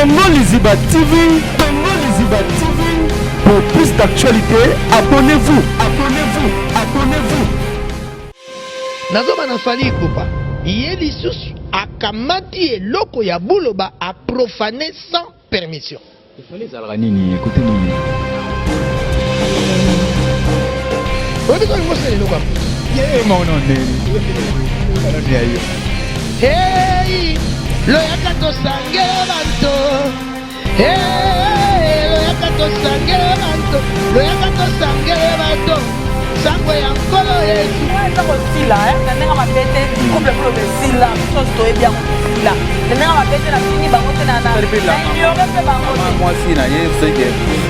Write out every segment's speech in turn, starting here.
Congo Liziba TV, Congo Liziba TV. Pour plus d'actualité, abonnez-vous, abonnez-vous, abonnez-vous. Nazoma na fali kupa. Yeli sus akamati eloko ya buloba a profané sans permission. Il fallait ça nini, écoutez nini. Obi ko ngose le lokwa. Mon nom Hey, lo yakato sangela banto. Hey, lo yakato sangela banto. Lo yakato sangela banto. Sangwe ya nkolo Yesu. Eza kosila, ndenge mabete couple pour le sila, chose to bien sila. Ndenge mabete na fini bango te na na. Ignore pe bango. Moi si na ye sege.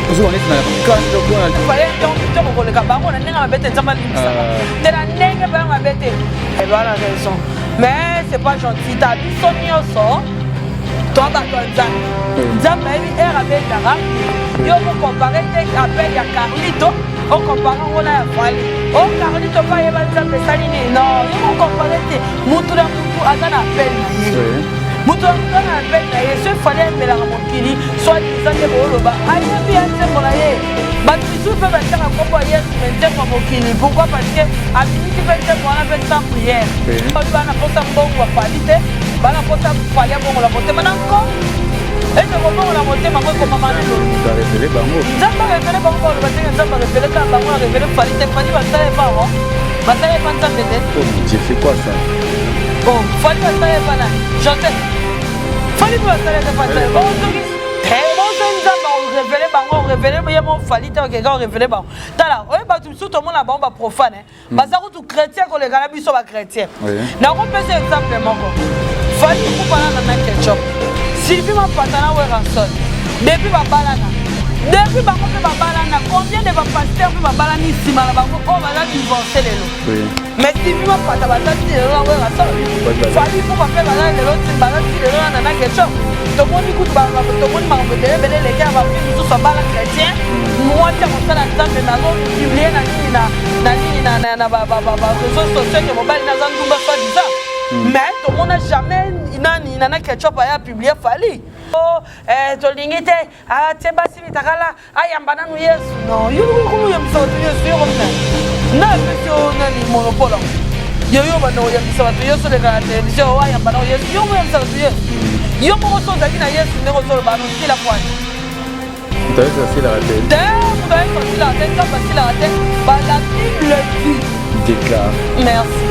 Parce qu'on est na quand on a Fallait donc ko le bango na ndenge mabete nzamba limisa. De la ndenge ba mabete. Elle a raison. Mais c'est pas gentil, ta vie son nyoso. Toi ba toi nzamba ebi era betara. Yo ko comparer te appel ya Carlito. On compare on a fallu. On Carlito pas y va nzamba salini. Non, on comparer te mutu na mutu azana appel na ye. Mutu na appel na ye, ce fallait me la mokili, soit disant que boloba. Aïe bien c'est pour la ye. Ba tu peux pas dire à quoi hier mais dire pour mokili. Pourquoi parce que à minute peut dire pour la fête sans prière. On va na porta bon ou qualité, ba na porta fallait bon la porter maintenant encore. Et je comprends la montée maman comme maman le. Tu as révélé bango. Nzamba révélé bango le matin nzamba révélé quand bango révélé qualité fallait pas ça pas hein. Ba ça pas ça peut-être. Tu fais quoi ça? Bon, fallait pas ça pas là. J'entends. Fallait pas ça pas ça. Bon, très bon nzamba révélé bango révélé mais mon fallait que gars révélé bango. Tala, ouais ba tout le monde là ba profane. Ba ça tout chrétien que les gars biso ba chrétien. Na on peut faire exemple moko. Fallait pour parler dans ketchup. Sylvie m'a patana ou rançon. Depuis ma balana. Depuis ma balana. Combien de pasteurs ma balani si ma bango oh malade divorcer les lots. Mais Sylvie m'a patana batati les lots ou rançon. Fallait pour pas faire balade les lots si balade les lots dans quelque chose. Tout le monde écoute tout le monde m'a envoyé les gars va faire tout ça balade chrétien. Moi tiens mon ça dans mais na go publier na réseaux sociaux que mon bal na zandumba soit disant. Mais tout le monde n'a jamais nana ketchup aya publier fali. Oh to lingite ah temba simi takala ayamba nanu Yesu. Non, yo ko yo misa to Yesu yo komna. Na peso na ni monopole. Yo bana yo misa to Yesu de ka television ayamba na Yesu. Yo misa to Yesu. Yo mo so daki na Yesu ne ko so ba no sila kwa. T'as ça la tête. T'as facile la tête, t'as facile la tête. Bah la Bible dit. Déclare. Merci.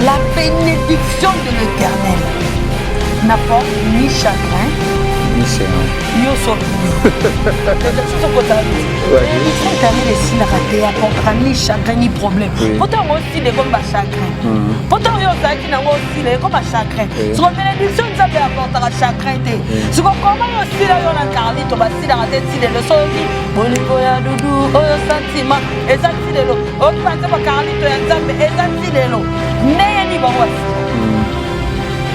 La bénédiction de l'Éternel n'apporte ni chagrin, ni chagrin. Ni au sol. Bénédiction éternelle est si la raté apportera ni chagrin ni problème. Pourtant aussi les comme chagrin. Pourtant il y a qui n'a aussi les comme chagrin. Sur la bénédiction ça peut apportera chagrin. Sur comment aussi là on a Carlito bah si la raté si les leçons dit bon niveau ya doudou oh sentiment et ça si les lots. On pense pas Carlito ya ça mais et ça si les lots. Neyeni bango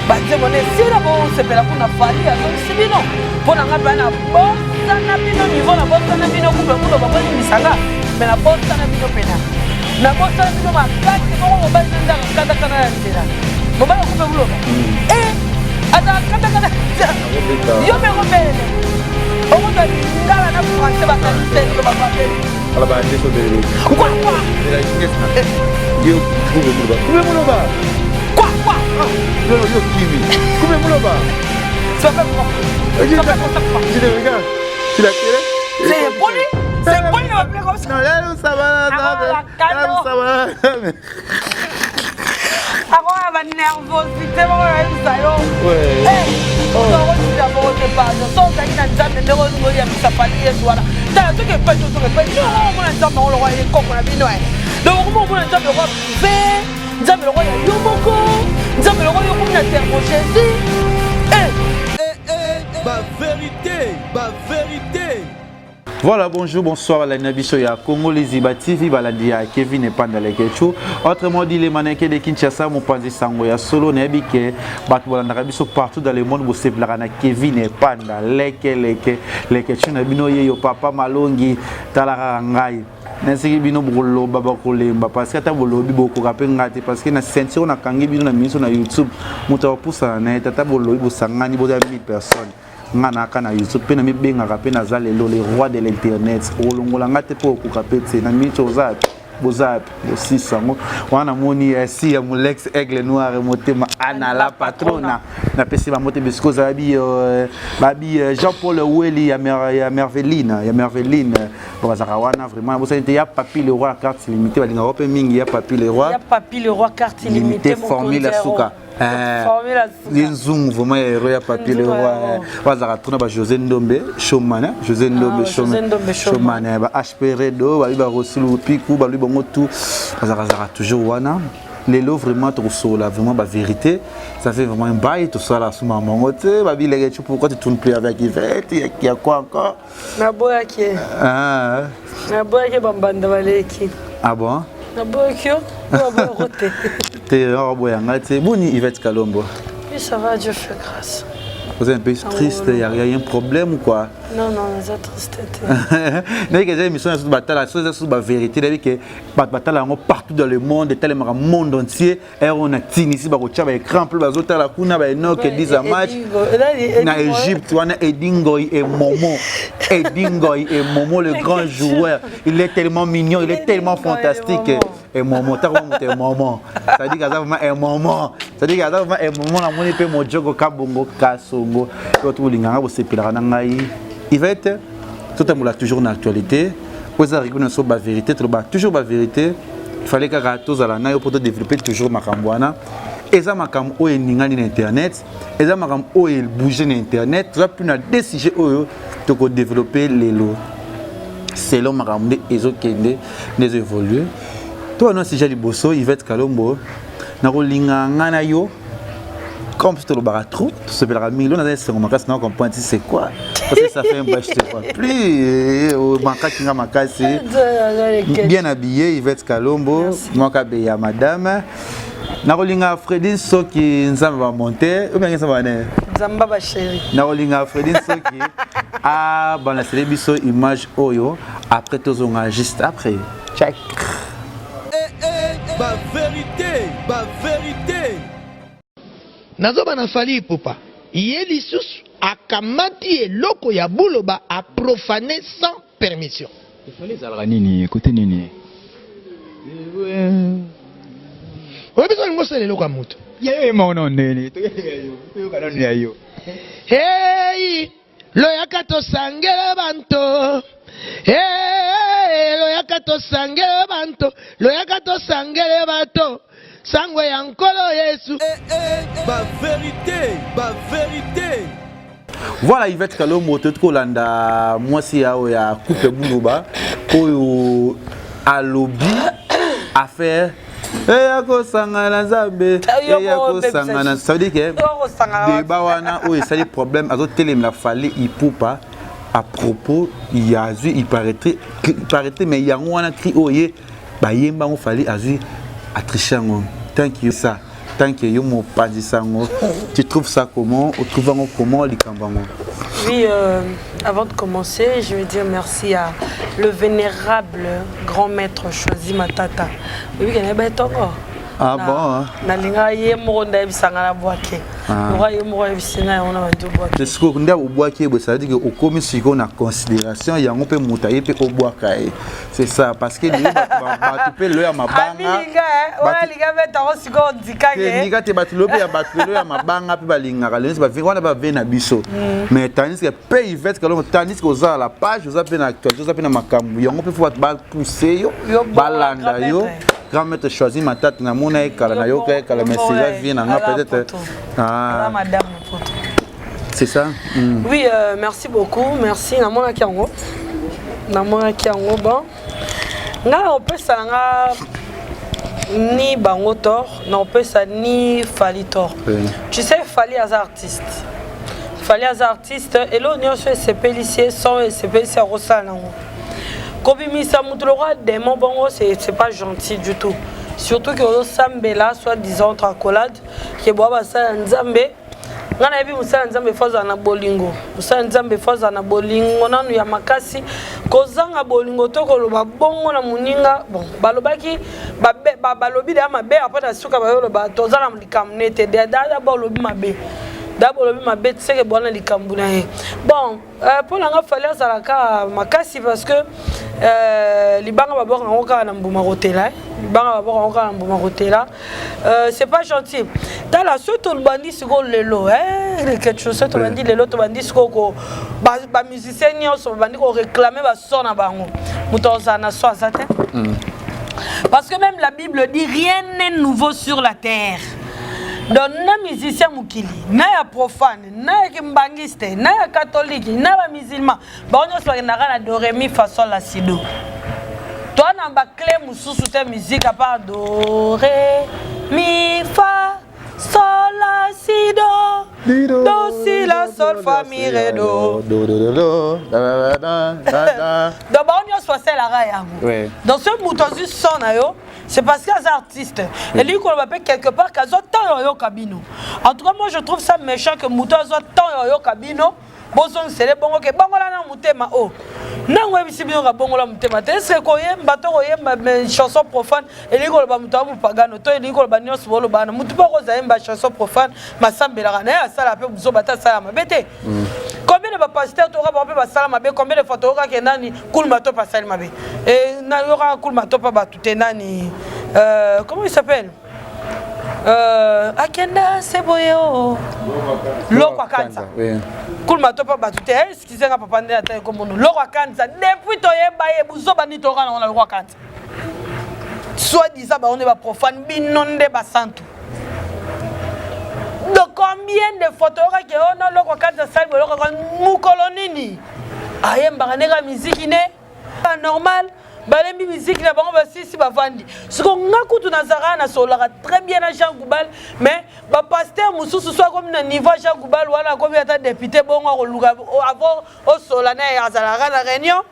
bazemo ne sila bo sepela kuna fali ya sibino pona ngaba na bossa na bino niveau na bossa na bino couple kulo baboni misanga mais na bossa na bino pena na bossa na bino makati bo ba nda kata kana ya ndela bo ba couple kulo ata kata yo me robele o mo ta ngala na français ba ka tendo ba ba ala ba ndeso de quoi de la jeunesse yo coupe muloba quoi yo kimi coupe muloba ça fait quoi tu le regardes tu l'as tiré c'est poli il va appeler comme ça non là ça va ça va agora va nervosité bon ça yo ouais on va d'abord te parler sans ça qui n'a jamais de renouveler ya misapali yesu wana tala to ke pas non on a nzambe on le roi il koko na bino donc on a nzambe roi privé nzambe le roi ya yo moko nzambe le roi yo comme na terre Jésus vérité. Voilà, bonjour, bonsoir à la Nabiso ya Congo Liziba TV, baladi ya Kevin et Panda Lekechu. Autrement dit, les mannequins de Kinshasa, mon panzi sango ya solo, nebike, bat voilà Nabiso partout dans le monde, vous savez, la Kevin et Panda, Lekechu, nabino yo papa malongi, talarangai. Nasi bino bolo baba kolemba parce que ta bolo bi boko kapengati parce que na sentir on a kangi bino na miso na YouTube, muta poussa na tata bolo bo sangani bo 1000 personnes. ngana kana YouTube pe na mi benga ka pe na za lelo le roi de l'internet olongola ngate po ku ka petse na mi choza bozap bosisango wana moni si ya molex aigle noir motema ana la patrona na pesi ba mote bisco za babi Jean-Paul Weli ya Merveline bazaka wana vraiment bo sente ya Papi le roi carte limitée balinga ope mingi ya Papi le roi carte limitée formule suka Nzungu vraiment héros ya Papi le roi bazaka tuna ba José Ndombe Shomana ba HP Redo ba Rosulu Piku ba lui bongo tout bazaka toujours wana lelo vraiment to sola vraiment ba vérité ça fait vraiment un bail tout ça là sous maman moté ba bilé tu pourquoi tu tournes plus avec Yvette il y a quoi encore na boya ki na boya ki bambanda baleki ah bon na boya ki ba boya roté t'es boya ngati boni Yvette Kalombo oui ça va Dieu fait grâce. Vous êtes un peu triste, il y a un problème ou quoi? Non, c'est triste. Mais que j'ai émission sur bataille, sur la vérité, c'est que bataille partout dans le monde, tellement dans le monde entier, et on a tini ici, on a écran, plus bas autres la kuna, bah non que 10 à match. Na Égypte, on a Edingoy et Momo, le grand joueur. Il est tellement mignon, il est tellement fantastique. Et Momo, t'as vraiment un moment. Ça dit que ça vraiment un moment. Ça dit que ça vraiment un moment. La monnaie peut mon jogo kabongo kasongo. Tout le monde se pèlera dans la Yvette, tout le monde a toujours une actualité. Vous avez reconnu la vérité, toujours la vérité. Il fallait que tous à la naïo pour développer toujours ma cambouana. Et ça m'a comme où est n'ingani internet. Et ça m'a comme où est bouger l'internet. Tu as pu na décider où de développer les lots. Selon ma cambouane, ils ont qu'ende les évoluer. Toi non si j'ai les bosso Yvette Kalombo. Na rolinga ngana yo. Comme c'est le baratrou, tout ce bel million, on a des remarques, on comprend c'est quoi. Parce que ça fait un bâche, je sais pas. Plus, bien habillé, Yvette Kalombo, moi qui à madame. Narolinga Fredin Soki, Nzamba va monter, ou bien ça va aller. Nzamba va chérie. Narolinga Fredin Soki, ah, bon, la télévision image Oyo, après tout on a juste après. Check. Ma vérité. Nazoba na fali pupa. Yeli sus akamati eloko ya buloba a profané sans permission. Il fallait zalra nini, côté nini. Oye besoin ngosa eloko amuto. Yeye maono nini, to kanoni yo. Hey, loyaka to sangela banto. Hey, loyaka to sangela banto. Loyaka to sangela banto. Sangwe ya nkolo Yesu. Ma vérité. Voilà Yvette Kalombo Kolanda moi si ya coupe buloba oyo alobi affaire yako sangana zambe yako sangana ça veut dire que débat wana oyo ça des problèmes azo télém la fallait ipupa à propos il y a il paraîtrait mais yango wana cri oye ba yemba on fallait azu à trichango thank you ça tant que yo mo pandisango tu trouves ça comment ou trouvant comment les kambango? Oui, avant de commencer, je veux dire merci à le vénérable grand maître Choisi Matata. Oui, il y a un tongo. Ah bon? Nalinga ye moronda bisanga na boake. Ngwa ye moronda bisina on a bantu boake. C'est ce qu'on dit au boake, ça veut dire que au commis si on a considération, il y a un peu moutailler pe au boake. C'est ça parce que lui ba tu peux le ya mabanga. Ouais, les gars mettent en siko ndikage. Ni gars te batulope ya batulo ya mabanga pe balinga kaleni ba vinga na ba vena biso. Mais tandis que pe Yvette Kalombo tandis que oza la page, oza pe na actualité, oza pe na makambu. Yango pe faut ba pousser yo, balanda yo. Grand maître Choisi Matata na mona ekala na yo ka ekala mais c'est vient na peut-être madame c'est ça. Oui, merci beaucoup, merci na mona kiango bon nga on peut ça ni bango tort na on peut ça ni Fali tort. Tu sais Fali as artiste et là on se pélicier sans se pélicier rosal nango. Kobimisa mutulora démon bongo c'est pas gentil du tout. Surtout que au sambela soit disant entre accolade que boba ça nzambe ngana bi musala nzambe faza na bolingo. Musala nzambe faza na bolingo nanu ya makasi kozanga bolingo to koloba bongo na muninga bon balobaki balobi da mabe après na suka ba yolo ba tozala likamnete da balobi mabe. d'abord le ma bête c'est que bon les kambuna bon pour l'anga fallait ça la ka makasi parce que libanga babor ngoka na mbuma rotela libanga babor ngoka na mbuma rotela c'est pas gentil dans la suite on bandi siko lelo quelque chose on bandi lelo to bandi siko ko ba musicien nyonso bandi ko réclamer ba son na bango mutoza na so azate parce que même la Bible dit rien n'est nouveau sur la terre. Donc na musicien mukili, na ya profane, na ya kimbangiste, na ya catholique, na ya musulman, ba onyo so na kana do re mi fa sol la si do. Toi na ba clé mususu te musique à part do re mi fa sol la si do. Do si la sol fa mi re do. Donc ba onyo so c'est la raya. Dans ce moutozu son na yo. C'est parce qu'il y a des artistes. Et lui, qu'on l'appelle quelque part, qu'il y a tant cabino. En tout cas, moi, je trouve ça méchant que Mouton soit tant cabino. Bon, c'est les bons que Bangola n'a mouté ma eau. Non, oui, si bien Bangola mouté ma tête, c'est qu'on y a un bateau, une chanson profane. Et lui, qu'on va mouter à Pagano, et lui, qu'on va nier sur le ban. Moutou pas rose à une chanson profane, ma sambe la rana, ça la peut vous battre ça ma bête. Combien de pasteurs tu auras pas ça ma bête, combien de photographes qui nani, cool mato pas ça ma bête. Et n'a y aura un cool mato pas tout est nani. Comment il s'appelle? Akenda Seboyo Loko Kanza. Cool mato pas batute. Excusez-moi papa ndé atteint comme nous. Loko Kanza depuis toyeba ye buzo bani tora na Loko Kanza. Soit disant bah on est pas profane binonde ba santu. De combien de photographes qui on a Loko Kanza salve Loko Kanza mukolonini. Ayemba kaneka musique ne pas normal. Balembi musique na bango basisi bavandi siko ngakutu nazara na solara très bien à Jean Goubal mais ba pasteur mususu soit comme na niveau Jean Goubal wala comme ata député bongo koluka avant au solana ya zalara na réunion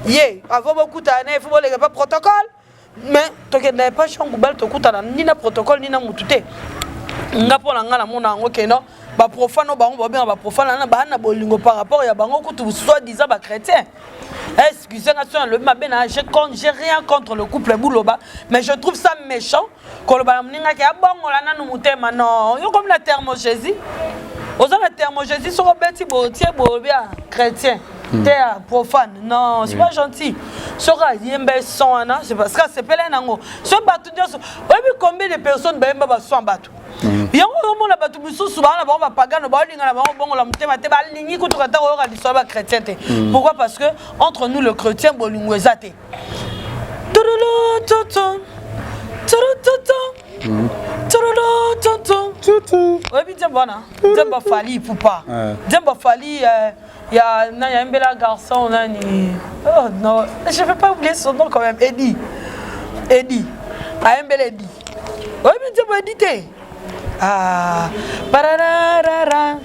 ye avant beaucoup d'années il faut les pas protocole mais to que n'a pas Jean Goubal to kutana ni na protocole ni na mutute ngapo na ngala mona ngo keno ba profano bango ba bien ba profana na ba na bolingo par rapport ya bango kutu soit disant ba chrétien. Excusez-moi, j'ai rien contre le couple Bouloba, mais je trouve ça méchant. Non, comme la thermogésie. Aux la thermogésie, sur Betty Botier, chrétien, terre profane. Non, c'est pas gentil. Sera yembe son ana, c'est parce que c'est pelé nango. Ce bateau, combien de personnes sont battues? Il y a un bateau mususu ba ba pagano ba linga na ba bongo la mutema te ba lingi ko to kata ko ka disoba chrétien te. Pourquoi? Parce que entre nous le chrétien bolingo ezate. Turulu toto. Turulu toto. Tutu. Oui, bien bona. Demba fali poupa. Demba fali il y a un bel garçon là ni. Oh non, je vais pas oublier son nom quand même, Eddie. Eddie. Un bel Eddie. Oui, bien demba Eddie. Ah, pararara,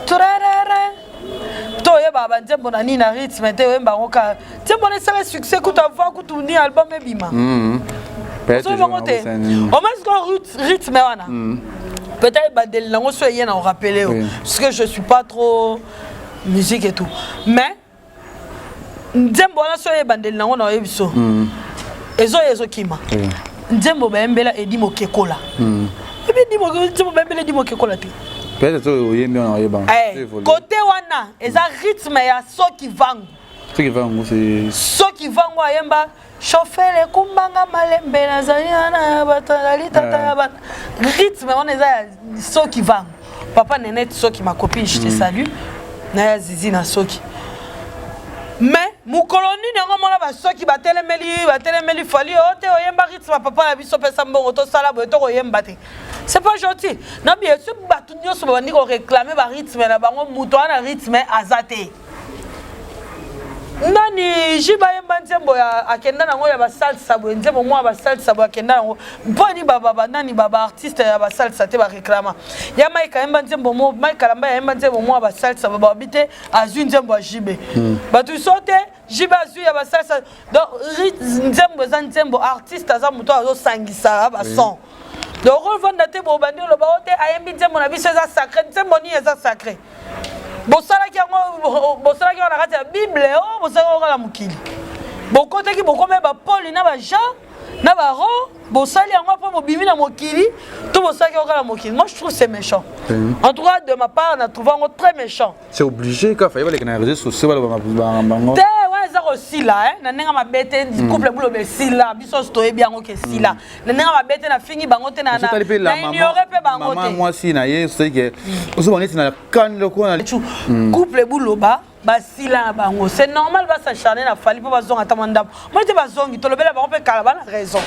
turarara. Toi, baba, t'aimes na nina rythme, t'aimes baroka. T'aimes bon ça le succès que tu as fait, que tu ni album et bima. Peut-être. Au moins ce rythme wana. Peut-être badel lango soit yen en rappeler parce que je suis pas trop musique et tout. Mais t'aimes bon soit badel lango na ebiso. Ezo kima. T'aimes bon mbela edi mokekola. Côté wana, et ça rythme ya so qui vang. So qui vang wa yemba chauffer les kumbanga malembe na zayana batalali tata ba. Rythme on est so qui vang. Papa Nénette so qui ma copine, je te salue. Na zizi na so qui. Mais mon colonie n'a pas la so qui batelemeli fali ote oyemba rythme papa la biso pesa mbongo to sala bo to oyemba te. C'est pas gentil. Non bien sûr batu nyoso bandi ko réclamer ba rythme na bango muto na rythme azate. Nani jiba yemba nzembo ya akenda nango ya ba salsa bo nzembo mo ba salsa bo akenda nango boni baba nani baba artiste ya ba salsa te ba réclama. Ya Maika yemba nzembo mo Maika lamba yemba nzembo mo ba salsa ba habiter azu nzembo ya jibe. Batu sote jibe azu ya ba salsa donc nzembo artiste aza muto azo sangisa ba son. Le revendre te bo bandi lo ba ote ayembi nzembo na biso za sacré nzembo ni eza sacré. Bosala ki on a la Bible oh bosala ko la mukili. Bokote ki bokome ba Paul na ba Jean na ba Ro bosali yango po mobimi na mokili to bosaki okala mokili. Moi je trouve c'est méchant. En tout cas de ma part on a trouvé encore très méchant. C'est obligé quand il va les réseaux sociaux bango. Te ouais ça aussi là hein na nenga mabete couple bulo be sila biso stoye bien OK sila. Na nenga mabete na fingi bango te na ignorer pe bango te. Maman moi si na ye c'est que oso bango na kan loko na couple bulo ba sila bango. C'est normal ba s'acharner na fali po bazonga tamanda. Moi te bazongi to lobela bango pe kala ba na raison.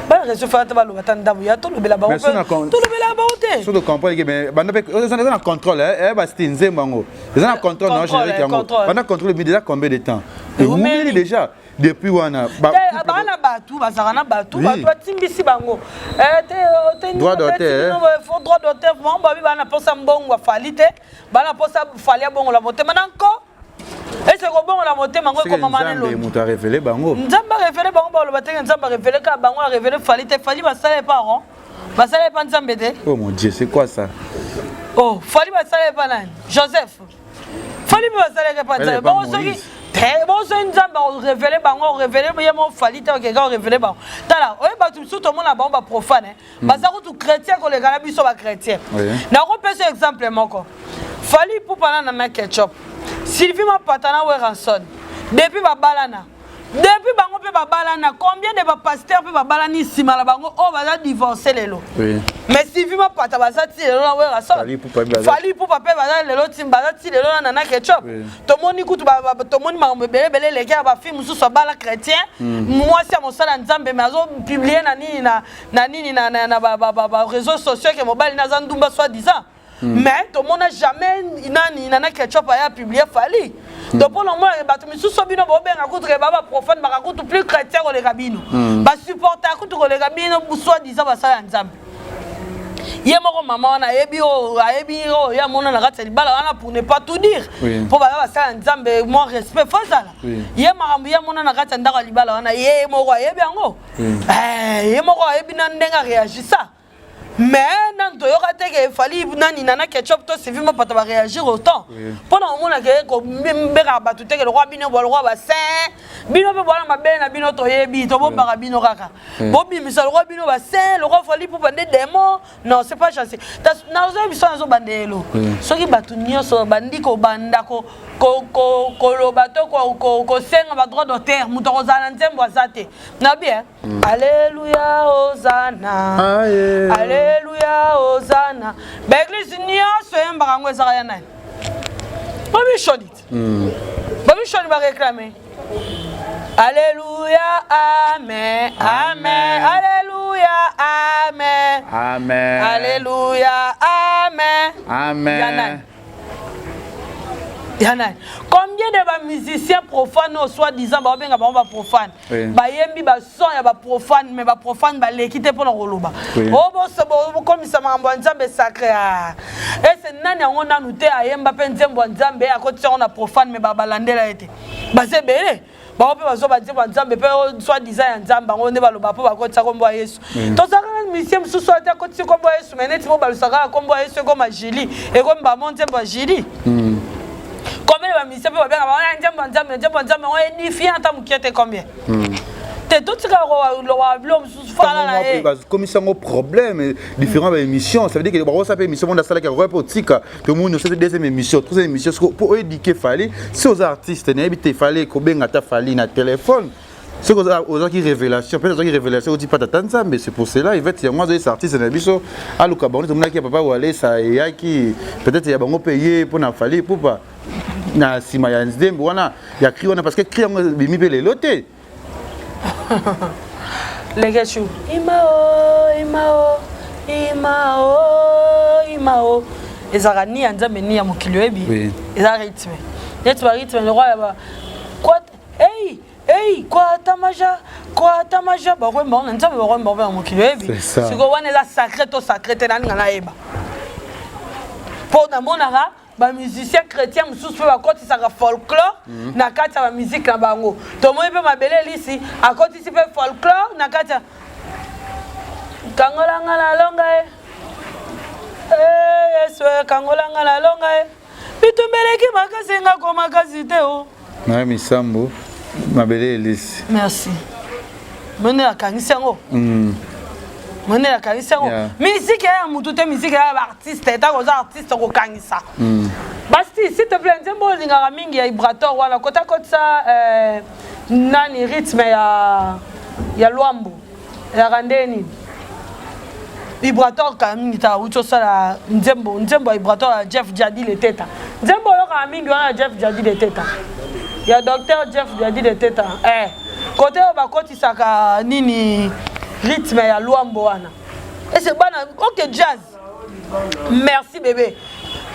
Ba raison fa ta ba lo batanda ya to lobela bango pe. To lobela bango te. Sur le comprendre que mais banda pe ils ont contrôle ba stinze bango. Ils ont contrôle non général yango. Banda contrôle déjà combien de temps? Et vous déjà depuis wana bana batu bazana batu batu atimbisi bango droit d'auteur faut droit d'auteur bon ba bana posa mbongo falite bana posa falia bongo la moté mananko et c'est bon la moté mango comme maman lo mutu a révélé bango nzamba révélé bango ba lo batenge nzamba révélé ka bango a révélé falite fali basale parents basale pas nzambe te. Oh mon dieu c'est quoi ça? Oh fali basale pas nani Joseph fali basale pas nzambe bon soki bon c'est nzamba révélé bango révélé yemo falite OK ga révélé bango tala oye batu surtout mon na bango profane baza ko tout chrétien ko le gana biso ba chrétien na ko pese exemple moko fali pour parler na ketchup Sylvie ma patana we ranson depuis babalana depuis bango pe babalana combien de ba pasteur pe babalani sima la bango o baza divorcer lelo mais Sylvie ma patana baza ti lelo na we ranson fali pour papa baza lelo tim baza ti lelo na ketchup to moni kutu to moni ma bele les gars ba film sous so bala chrétien moi c'est mon sala nzambe mais azo publier na nini na ba réseaux sociaux que mobile na zandumba soit disant. Mais tout le monde n'a jamais nana ketchup a publié fali. Donc pour le moment bato misu sobino bo benga kutre baba profane ba kutu plus chrétien que les rabbins. Ba supporter kutu que les rabbins soit disant ba sala nzambe. Yé moko maman na yebi o ya mona na kati libala wana pour ne pas tout dire. Pour ba sala nzambe mon respect faut ça. Yé makambu ya mona na kati ndaka libala wana yé moko yebi yango. Yé moko yebi na ndenga réagir ça. Mais non, tu auras dit qu'il fallait nana ketchup toi c'est vraiment pas te réagir autant. Pendant un moment que comme bera battu que le roi bino le roi bassin bino peut voir ma belle na bino toyebi to bon barabino kaka. Bobi mais le roi bino bassin le roi fallait pour vendre des mots. Non, c'est pas chanceux. Na ozo biso na zo bandelo. Soki batu nyonso bandi ko banda ko lo bato ko senga ba droit d'auteur muto ko zala nzembo azate. Na bien. Alléluia Hosanna. Alléluia Hosanna. L'église nyonso yembaka ngo ezaka ya nani? Babi chodit. Babi chodit ba réclamer. Alléluia, amen, amen, alléluia, amen, amen, alléluia, amen, amen. Combien de musiciens profanes ou soi-disant benga ba profane ba yembi ba son ya ba profane mais ba profane ba l'équité pour le roloba oh bo comme ça mambo nzambe sacré et c'est nani on a noté ayemba pe nzembo nzambe à côté on a profane mais ba balandela été ba c'est belé ba pe ba zo ba nzembo nzambe pe soi-disant ya nzamba on ne ba loba po ba côté kombo Yesu to ça quand musicien sous soit à côté kombo Yesu mais net mo ba saka kombo Yesu comme Agili et comme ba mon nzembo Agili. Combien de musiciens peuvent bien avoir un nzambe on est édifié en tant que combien t'es tout ce que le roi blom sous fala là comme ça un problème différentes émissions ça veut dire que bon ça peut émission on a ça là qui reportique que nous nous c'est deuxième émission troisième émission pour éduquer fallait si aux artistes n'habiter fallait ko benga ta fallait na téléphone c'est aux gens qui révélation peut-être qui révélation on dit pas t'attendre mais c'est pour cela il va dire moi des artistes na biso à l'Ukabon tout le monde qui papa ou aller ça et qui peut-être il y a bon payer pour na fallait pour pas na sima ya nzembo wana ya cri wana parce que cri yango bimi pe lelote les gars imao ezaka ni nzambe ni ya mokili ebi ezaka rythme le roi ya quoi quoi tamaja ba ko mbona nzambe ba ko mbona mokili ebi siko wana la sacré te nani ngala eba pour na monara ba musicien chrétien mususu pe ba koti saka folklore na kati ba musique na bango to moi pe mabele lisi a koti si pe folklore na kati kangolanga la longa yesu kangolanga la longa bitumbeleki makasi nga ko makasi te o na misambo mabele lisi merci mone akangisi yango Mone la kanisa ngo. Musique ya mutu te musique ya artiste eta ko za artiste ko kanisa. Basti s'il te plaît nzembo lingaka mingi ya vibrator wala kota kotsa nani rythme ya Luambo. Ya randeni. Vibrator ka mingi ta ucho sala nzembo vibrator ya Jeff Jadi le teta. Nzembo yo ka mingi wana Jeff Jadi le teta. Ya docteur Jeff Jadi le teta. Côté ba kotisaka nini rythme ya Luambo wana. Et c'est bon, ok jazz. Merci bébé.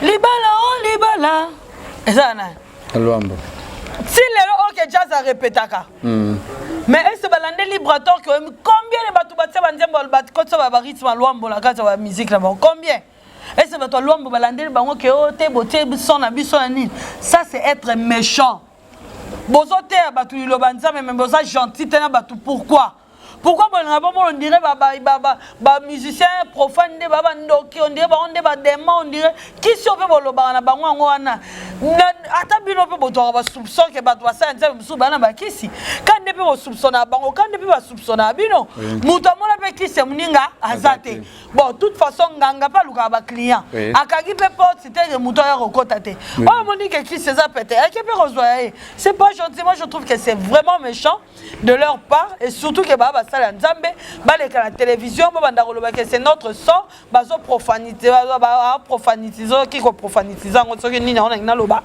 Libala oh libala. Et ça na. Luambo. Si le ok jazz a répété ka. Mais est-ce que balande librator que combien de batou batse banzembo batko ba rythme Luambo la kata ba musique là combien? Est-ce que batou Luambo balande bango ke o te boté son na biso na nini? Ça c'est être méchant. Bozote batou lilobanza mais boza gentil tena batou pourquoi? Pourquoi on dirait ba musicien profane de baba ndoki on dirait ba on ba démon on dirait qui si on peut boloba na bango ngo wana ata bino pe boto ba soupçon que ba toi ça nzembo musu bana ba kisi quand ne pe soupçonna bango quand ne pe ba soupçonna bino muto mona pe kisi muninga azate bon toute façon nganga pa luka ba client akagi pe porte c'était muto ya rekota te oh moni que kisi ça pété et que pe rezoyer c'est pas gentil moi je trouve que c'est vraiment méchant de leur part et surtout que baba sala nzambe baleka la télévision banda koloba que c'est notre sang bazo profanité ba profanitiser qui ko profanitiser ngo soki nini on na loba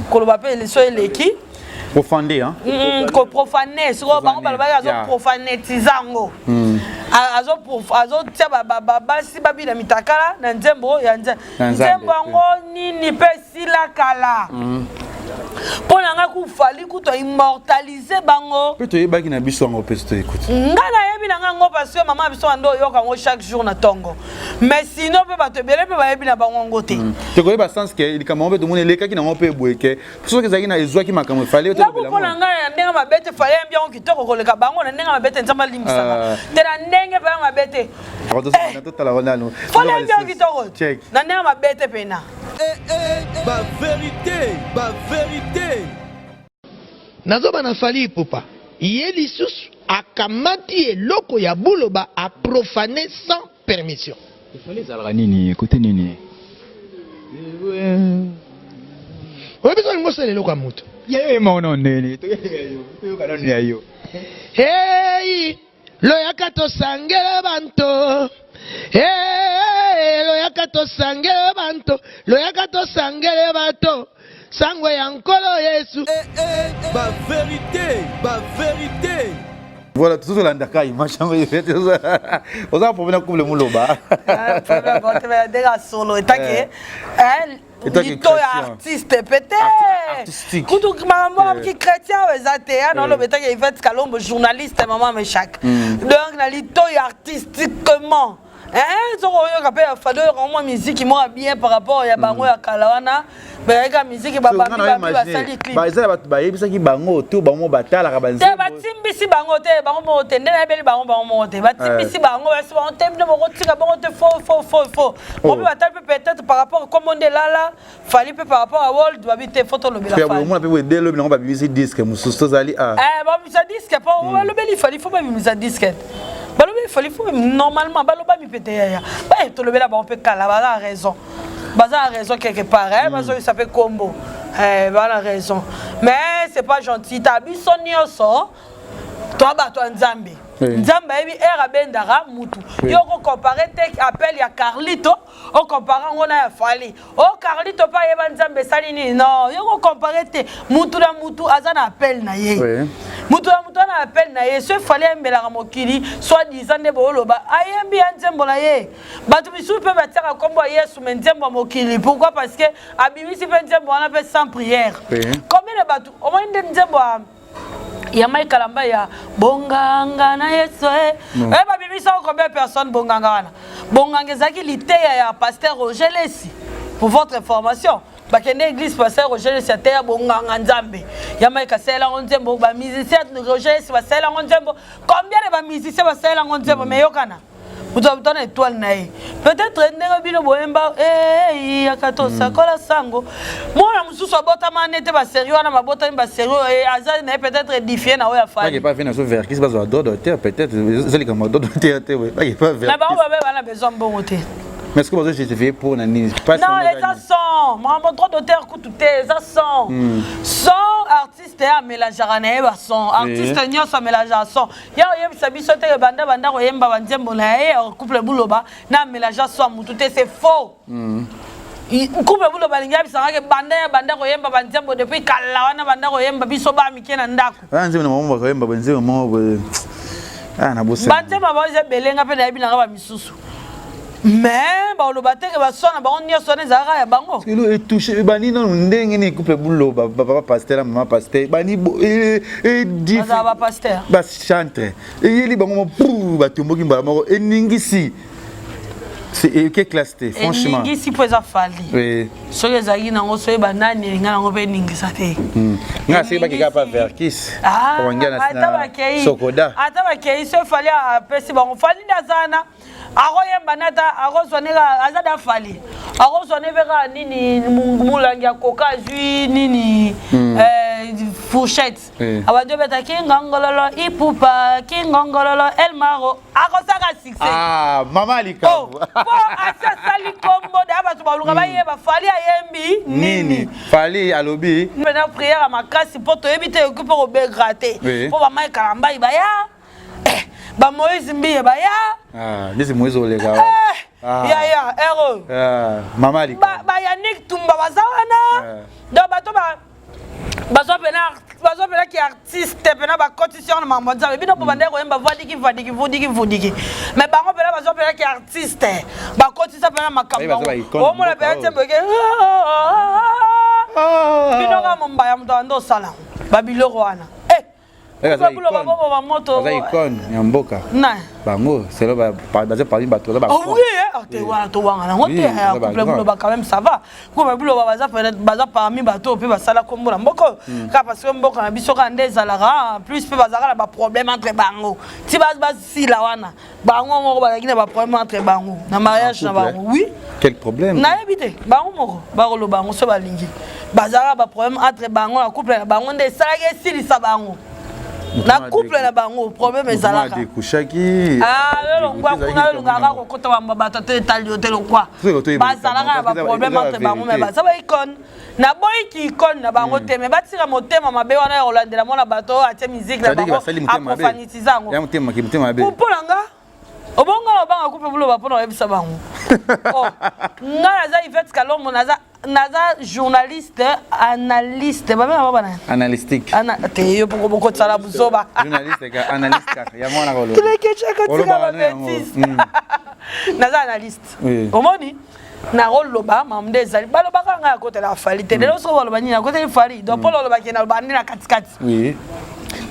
koloba pe les so eleki profaner hein ko profaner so bango baloba azo profanetiser ngo azo tia ba si babi na mitakala na nzembo ya nzembo ngo nini pe sila kala pour nga ku fali ku to immortaliser bango peut to yeba ki na biso ngo pesto écoute ngana yebi na ngo parce que maman biso ando yoka ngo chaque jour na tongo mais sinon pe ba te bele pe ba yebi na bango ngote te ko yeba sens que il kamon pe to mona leka ki na ngo pe boyeke parce que zaki na ezwa ki makamo fali to bela pour nga ndenga mabete fali bien ki to ko leka bango na ndenga mabete nzamba limisaka te na ndenge pe mabete to tala wana no fali bien ki to ko na ndenga mabete pena ba vérité nazoba na fali pupa ye lisusu akamati eloko ya buloba a profané sans permission. Fali zalaka nini côté nini oyebi ngo sele eloko ya moto ye mono nini to kana ni ayo hey loyaka tosangela banto hey loyaka tosangela banto loyaka tosangela bato sangwe ya nkolo Yesu ba vérité voilà tout ça l'andaka image on a problème comme le muloba problème bon te déjà solo et taqué lito ya artiste peut-être kutu maman qui chrétien ezate non le betake Yvette Kalombo journaliste maman me chaque donc na lito ya artistiquement so yo kapé fado vraiment musique moi bien par rapport ya bango ya kalawana ba musique ba sali clip ba ezala ba yebisa ki bango to bango batala ka banze te batimbisi bango te bango mo te ndena beli bango mo te batimbisi bango esi bango te ndemo kotika bango te faux on peut battre peut-être par rapport comme on est là fali peut par rapport à world ba bité photo lo bila fali on peut de lo ba bimisi disque mususto zali ba bimisa disque pas lo beli fali faut ba bimisa disque il faut normalement baloba mi pété ya ba to le bela ba on peut kala ba raison baza raison quelque part parce que ça fait combo voilà raison mais c'est pas gentil ta bisonio so toi ba toi nzambe nzambe ebi era bendara mutu yo ko comparer tek appel ya Carlito o comparer ngona ya Fali o Carlito pa yeba nzambe sali ni non yo ko comparer te mutu na mutu azana appel na ye mutu na appel na ye se Fali mbela mokili soit disant de boloba ayembi nzembo na ye batu bisu pe bataka kombo Yesu nzembo mokili pourquoi parce que abimisi pe nzembo on appelle sans prière combien de batu au moins nzembo ya Mike Kalamba ya bonganga na Yesu ba bimisa combien de personnes bonganga wana bonganga zaki liteya ya pasteur Roger Lessi pour votre information bakende église pasteur Roger Lessi teya bonganga nzambe ya Mike Kasela nzembo ba musicien Roger Lessi ba sela nzembo combien de ba musiciens ba sela nzembo mais yokana Vous avez une étoile naïe. Peut-être ndenge bino boyemba ya katosa kola sango. Moi na mususu abota manete ba sérieux na mabota ba sérieux aza na peut-être édifié na oya fa. Pas venir sur vers qui se base à d'autres peut-être c'est comme d'autres peut-être ouais. Pas vers. Mais ba on a besoin bon côté. Mais est-ce que vous avez justifié pour nani? Non, les accents. Moi, mon droit d'auteur coûte tout les accents. Son artiste a mélangé à naïba son. Artiste n'y a pas mélangé à son. Il y a sabi sauté le banda banda oyemba bandiam bonae couple bouloba na mélangé à son moutoute c'est faux. Couple bouloba linga bisanga que banda oyemba bandiam bo depuis kalawana banda oyemba bisoba mikena ndako. Ah nzima na mama oyemba bandiam mama ah na bosse. Bandiam ba je belenga pe na bina ba misusu. Mais ba lo bateke ba sona ba on n'y sona zara ya bango parce que nous est touché bani non ndenge ni couple boulot papa pasteur maman pasteur bani et dit ba pasteur ba chantre et il bango pour ba tomboki mbala moko eningisi c'est que classe franchement eningisi po za fali oui so les agi nango so ba nani nga nango pe ningisa te nga c'est ba ki ka pa verkis ko ngana na sokoda ata ba kei so fali a pesi bango fali ndazana aroyemba nata arozoneka azada fali arozoneka nini mulangi ya coca jus nini fourchette abadjo beta kingongololo ipupa kingongololo elmaro akosaka succès ah mama likambo po asasali kombo da bato balunga bayeba fali ayembi nini fali alobi mena prière makasi po toyebi te occupé ko be gratter po ba mai karamba ibaya ba Moïse mbiye ba ya this Moïse olega ya héros mama li ba Yannick Tumba bazawana do bato bazo pena ki artiste pena ba cotisation na mamonza bino po bande ko yemba vadiki mais bango pena bazo pena ki artiste ba cotisation pena makambo o mo la pena tembo ke bino ka momba ya mto ando sala ba biloko wana Za icône ya mboka bango c'est là baza parmi bato za ba oui ate wa to wanga na ngote ya couple bulo ba quand même ça va ko bulo baza parmi bato pe basala kombo na mboko ka parce que mboka na biso ka ndeza la plus pe bazaka ba problème entre bango ti bas si la wana bango moko ba kina ba problème entre bango na mariage na bango oui quel problème na éviter bango moko ba ko lo bango so ba lingi bazaka ba problème entre bango na couple na bango ndesa ke sili sa bango na couple na bango problème ezalaka découchaki lo ngwa kuna lo ngaka ko kota ba bato te talio te lo kwa bazalaka ba problème entre bango mais ba saba icône na boy ki icône na bango te mais batira motema mabe wana ya Hollande mona bato atie musique na bango aprofanitiza ngo ya motema ki motema mabe kupolanga obonga lo banga couple bulo ba pona yebisa bango nga za Yvette Kalombo naza journaliste analyste ba mema bana analytique te yo poko boko tsala buzoba journaliste ka analyste ya mwana ko lo naza analyste omoni na roloba mamde ezali baloba kanga ya kote la fali te lelo so baloba ni na kote fali donc polo loba ke na bandi na katikati oui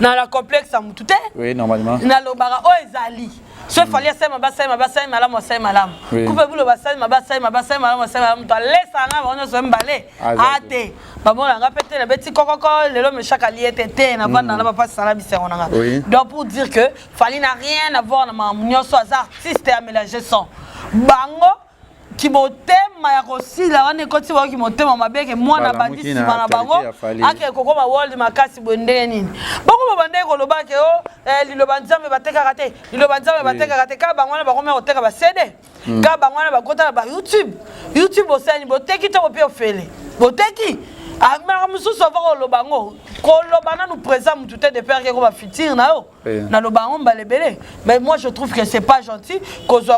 na la complexe à mutute oui normalement na lobara o ezali so fali asema basema malamu asema malamu kupe bulo basema malamu asema malamu to lesa nga ba onyo so mbale ate babona nga pete na beti kokoko lelo me chaque liete te na banda na papa sana bisengo nga donc pour dire que fali n'a rien à voir na mamunyo so az artiste à mélanger son bango qui motema ya kosila wana ekoti ba ki motema mabeke mwana bandisi mana bango ake kokoma world makasi bondenge nini bongo babande ko lobake liloba nzambe batekaka te ka bango na bakome koteka ba CD ka bango na bakota ba YouTube osani boteki to pe ofele boteki amara mususu va lobango ko lobana nous présent mututé de père ko ba futur na yo na lobango balebele mais moi je trouve que c'est pas gentil ko zo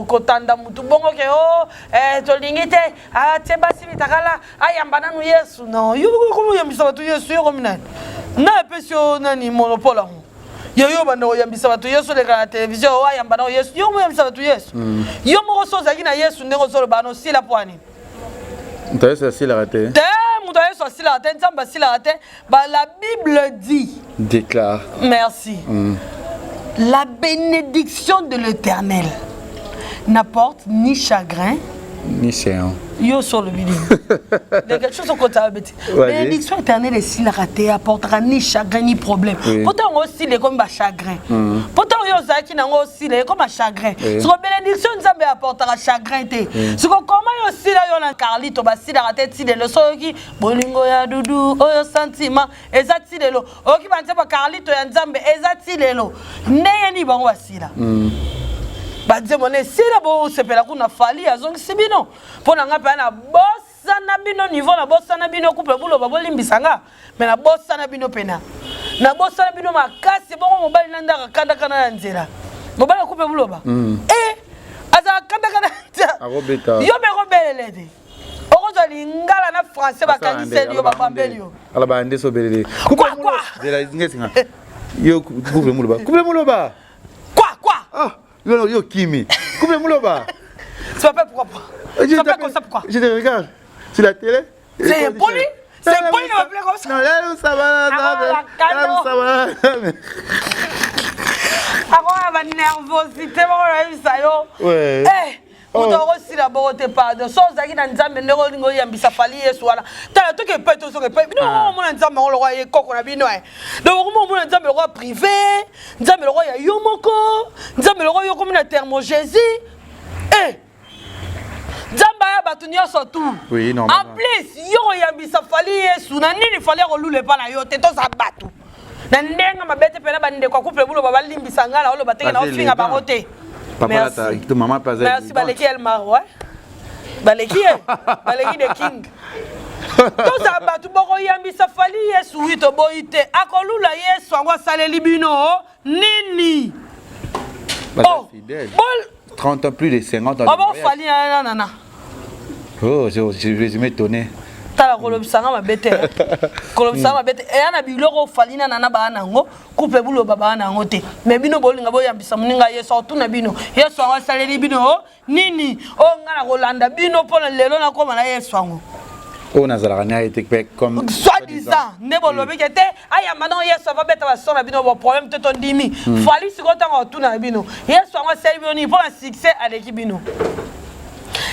ko tanda mutu bongo ke to lingite te basi bitakala ayamba nanu Yesu non yo ko yambisa batu Yesu yo komina na pesio nani monopole yo banda oyambisa batu Yesu le la télévision ayamba na Yesu yo yambisa batu Yesu yo mo so zaki na Yesu ndeko zo lobano si la poani la Bible dit. Déclare. Merci. La bénédiction de l'Éternel n'apporte ni chagrin, Ni c'est un. Yo sur le vidéo. De quelque chose qu'on t'a bêté. Bénédiction éternelle est si la raté apportera ni chagrin ni problème. Pourtant aussi les comme chagrin. Pourtant yo ça qui n'a aussi les comme chagrin. Ce que bénédiction nous apportera chagrin té. Ce que comment yo aussi là yo na Carlito ba si la raté ti de le so qui bolingo ya dudu oyo sentiment ezati lelo. O ki ba nzamba Carlito ya nzambe ezati lelo. Ndenge ni bango basila. Badze mone sila bo sepela kuna fali azongi sibino pona ngapa na bossa na bino niveau na bossa na bino couple bulo babolimbisanga mais na bossa na bino pena na bossa na bino makasi bongo mobali na ndaka kanda kana nzela mobali couple bulo ba aza kanda kana Arobeta yo me robelele de okozo lingala na français bakangise yo babambeli yo ala ba ande so belele couple bulo de la ngesinga yo couple bulo ba ah yo Kimi. Coupe Mouloba. Tu vas pas pourquoi? Tu vas pas comme ça pourquoi? Je te regarde sur la télé. C'est poli? C'est poli de m'appeler comme ça? Non, là, ça va. Ça va. Avant, la nervosité, ça yo. Ouais. Vous aussi la beauté pardon. Sans zaki na nzambe ndeko lingo yambisa fali Yesu wana. Tala to ke peto so ke pe. Bino mo na nzambe on le roi koko na bino eh. Donc mo na nzambe le roi privé, nzambe le roi ya yomoko, nzambe le roi yo comme na terme Jésus. Nzamba ya batu nyonso tout. Oui, normalement. En plus, yo yambisa fali Yesu na nini fali ko lule pa na yo te to sa batu. Na ndenga mabete pena ba ndeko couple bulo ba limbisa ngala olo bateke na ofinga bango te. Papa là, ta maman pas. Merci Baleki El Maro, ouais. Baleki de King. Tout ça batu boko yambi sa fali Yesu ito boite. Akolula Yesu angwa saleli bino nini. Oh, fidèle. 30 ans plus de 50 ans. Oh bon fali nana. Oh, je m'étonner. Tala kolobisanga mabete. Kolobisanga mabete. E ana biloko falina nana ba nango, couple bulo baba nango te. Mais bino bolinga boyambisa muninga Yesu otuna bino. Yesu anga saleli bino nini? O ngana kolanda bino pona lelo na koma na Yesu ango. On a zalana été comme soi-disant ne bolobi kete aya maintenant Yesu va beta ba sona bino bo problème te ton dimi. Fali sikota otuna bino. Yesu anga saleli bino pona succès avec bino.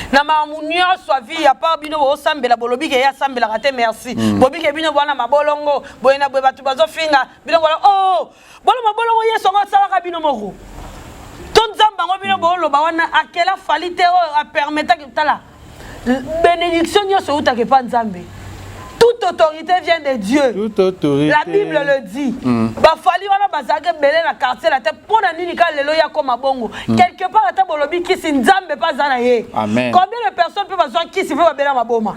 Na mamunyo soit vie ya pa bino bo sambela bolobi ke ya sambela kate merci bobi ke bino bwana mabolongo boyena bwe batu bazo finga bino bwana oh bolo mabolongo Yesu ngo sala ka bino moko ton zamba ngo bino bolo ba wana akela falite o a permettre que tala bénédiction nyoso utake pa nzambe. Toute autorité vient de Dieu. Toute autorité. La Bible le dit. Ba fali wana bazake belé na quartier la tête pour na nini ka lelo ya koma bongo. Quelque part ata bolobi ki si nzambe pas zana ye. Amen. Combien de personnes peuvent besoin qui si veut bela maboma?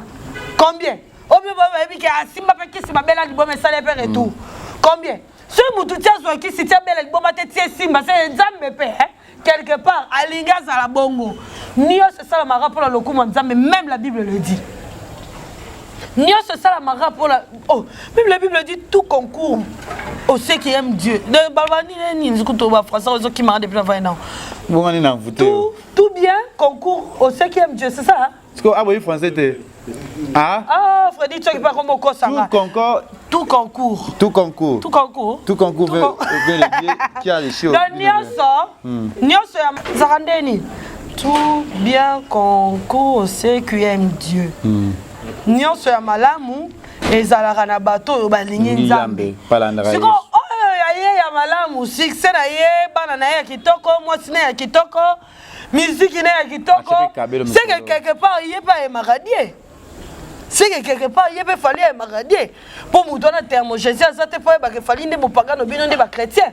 Combien? Obi ba bi ki asimba pe ki si babela liboma sale pe retour. Combien? Ce mutu tia zo ki si tia bela liboma te tia simba c'est nzambe pe quelque part alinga za la bongo. Nio c'est ça la rapport le kuma nzambe même la Bible le dit. Nio c'est ça la mara pour la oh même la Bible dit tout concourt au ceux qui aiment Dieu. De balbani ni nzikuto ba français aux qui marre depuis la fin non. Bon on voté. Tout bien concourt au ceux qui aiment Dieu, c'est ça hein? Parce que ah oui français t'es ah Freddy tu qui pas comme au ça. Tout concourt. Tout concourt. Tout concourt. Tout concours vers le Dieu qui a les choses. Nioso Zarandeni. Tout bien concourt au ceux qui aiment Dieu. Nioso ya malamu ezalaka na bato balingi nzambe. Siko oyo ya malamu succès na ye bana na ye kitoko mwasi na ya kitoko musique na ya kitoko. C'est que quelque part il est pas maradie. C'est que quelque part il peut falloir maradie pour nous donner terme Jésus ça te faut ba que falloir ne pagano bino ne ba chrétien.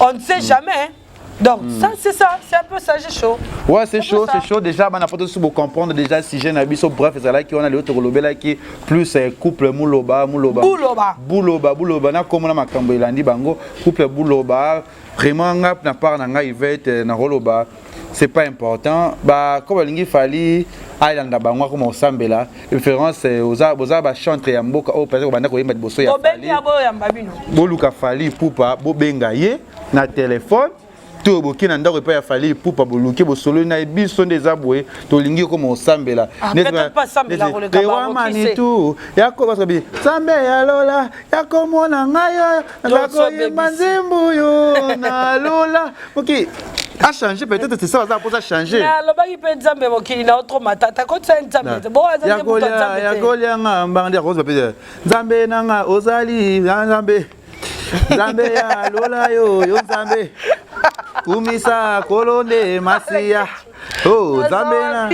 On ne sait jamais. Donc ça c'est ça, c'est un peu ça j'ai chaud. Ouais, c'est chaud, c'est chaud déjà on a pas tout comprendre déjà si j'ai nabi so bref c'est là qui on a le autre lobela qui plus couple muloba na comme na makambo ilandi bango couple buloba vraiment na part na nga ivete na roloba c'est pas important ba comme lingi fali ailanda bango comme osambela référence aux ba chantre ya mboka au peut-être banda ko yemba boso ya fali boluka fali pupa bobenga ye na téléphone to bokina ndako pa ya fali pupa boluki bosolo na biso ndeza boye to lingi comme osambela peut-être pas sambela ko le kaba tout yako basabi sambe ya lola yako mona ngayo ngako yemba nzembu yo na lola ok A changé peut-être c'est ça pour ça changer. Na lobaki pe nzambe mokili na otro matata ko tsa nzambe. Bon azali pour nzambe. Ya golia nga mbandi rose peut nzambe nanga ozali nzambe. Nzambe ya lola yo nzambe. Kumisa kolonde masia. Oh, Nzambe na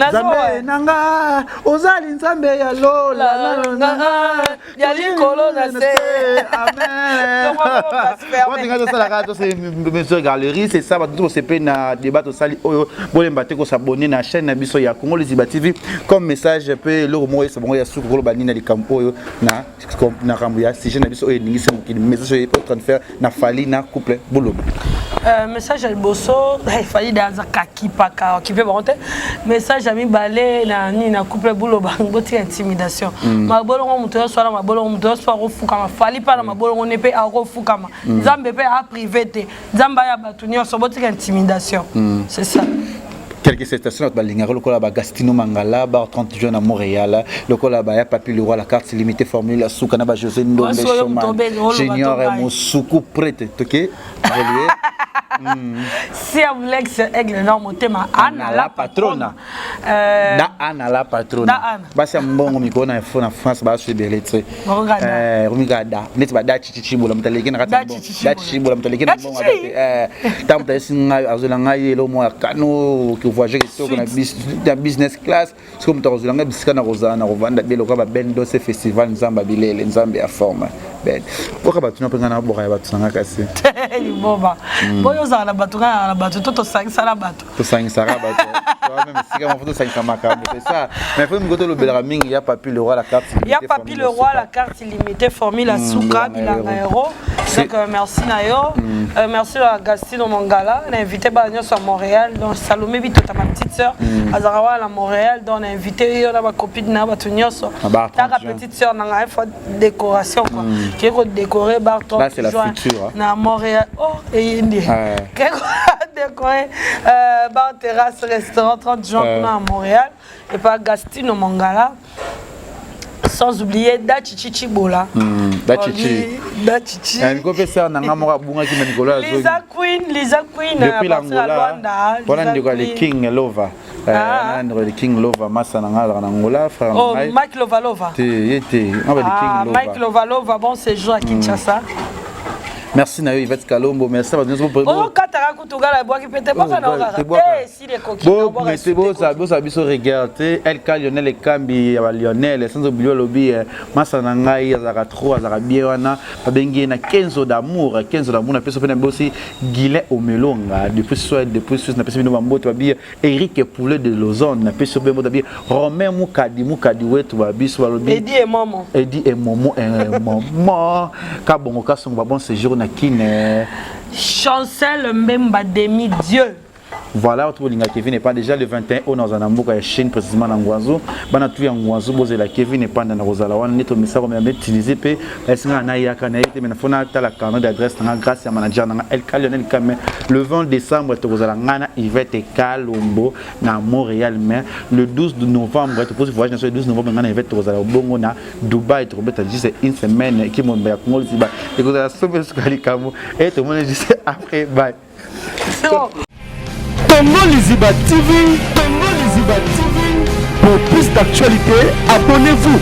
Nzambe nanga ozali Nzambe ya lola nanga ya likolo na se. Amen. On dit que ça la radio c'est monsieur galerie c'est ça tout se peut na débat au sali oyo bolemba te ko s'abonner na chaîne na biso ya Congo Liziba TV comme message peut le moyo c'est bon ya suku ko bani na likampo oyo na kambuya si chaîne na biso oyo ningi c'est mon message est en train de faire na fali na couple bolo. Message à Bosso, il fallait dans un kaki paka qui peut monter. Message à mi balé na ni na couple boulot bangoti intimidation. Ma bolo on monte soit ma bolo on monte soit au fou kama fali pas ma bolo on épée à au fou kama. Zambe pe à privé te. Zamba ya batunyo so boti intimidation. C'est ça. Quelques stations notre balinga lokola ba Gastino Mangala ba 30 jeunes à Montréal lokola ba ya Papi Leroy la carte limitée formule la soukana ba José Ndombe Junior Mosuku prête OK évoluer. Si Alex aigle non motema Anna la patrona da Anna la patrona basi mbongo mikona na France ba su beletse rumigada net ba da chichi bola mtaleke na kati bon da chichi bola mtaleke na bon tam ta singa azula ngai lo mo kanu ki voyager to na business class comme ta azula ngai bisika na rozana rovanda belo ka ba bendo ce festival nzamba bilele nzambe ya forme ben boka batuna penga na boka ya batunanga kasi boba boyo za na batunga na batu toto sangisa na batu to sangisa na batu même si comme photo sangisa makambo c'est ça mais faut me goto le belraming il y a Papi Leroy la carte il y a Papi Leroy la carte limitée formule à Souka bilanga héros donc merci nayo merci à Gastino Mangala on a invité Bagnos à Montréal donc Salomé Bito ma petite sœur Azarawa à Montréal donc on a invité yo na ba copine na batunyoso ta petite sœur na nga fa décoration quoi qui est décoré bar 30 c'est la future na Montréal oh et indi décoré bar terrasse restaurant 30 juin à Montréal et pas Gastino Mangala sans oublier Dachichi Bola Dachichi un professeur nanga moka bunga ki Nicolas Lisa Queen depuis l'Angola voilà le King Lova le King Lova massa nanga na Angola frère oh Mike Lova Mike Lova bon séjour à Kinshasa. Merci Nayo Yvette Kalombo, merci à nous pour oh katara kutugala bois qui peut pas na ora si les coquilles bon mettez beau ça biso regarder El Lionel et Kambi ya Lionel sans oublier lobby massa nanga azaka trop azaka bien wana babengi na 15 d'amour na peso pena bosi Guillet Omelonga depuis na peso bino bamboto babi Eric Poulet de Lausanne na peso bino babi Romain Mukadi wetu babiso balobi Eddie et Momo ka bongo ka songo ba bon séjour Kine Chancel Mbemba Demi Dieu. Voilà, tout le monde Kevin n'est pas déjà le 21 au dans un amboka Chine précisément dans Guangzhou. Bana tu en Guangzhou boze la Kevin n'est pas dans Rosala. On est au message on a utilisé pe est-ce qu'on a ya kana été mais fona ta la carte d'adresse dans grâce à manager dans El Lionel Kamé le 20 décembre tu Rosala ngana Yvette Kalombo na Montréal mais le 12 novembre tu pose voyage le 12 novembre ngana Yvette Rosala bongo na Dubaï tu robeta dit c'est une semaine qui mon ba Congo Liziba et Rosala sauver ce kalikamu et tout le monde dit après bye. C'est bon. Congo Liziba TV, pour plus d'actualités, abonnez-vous.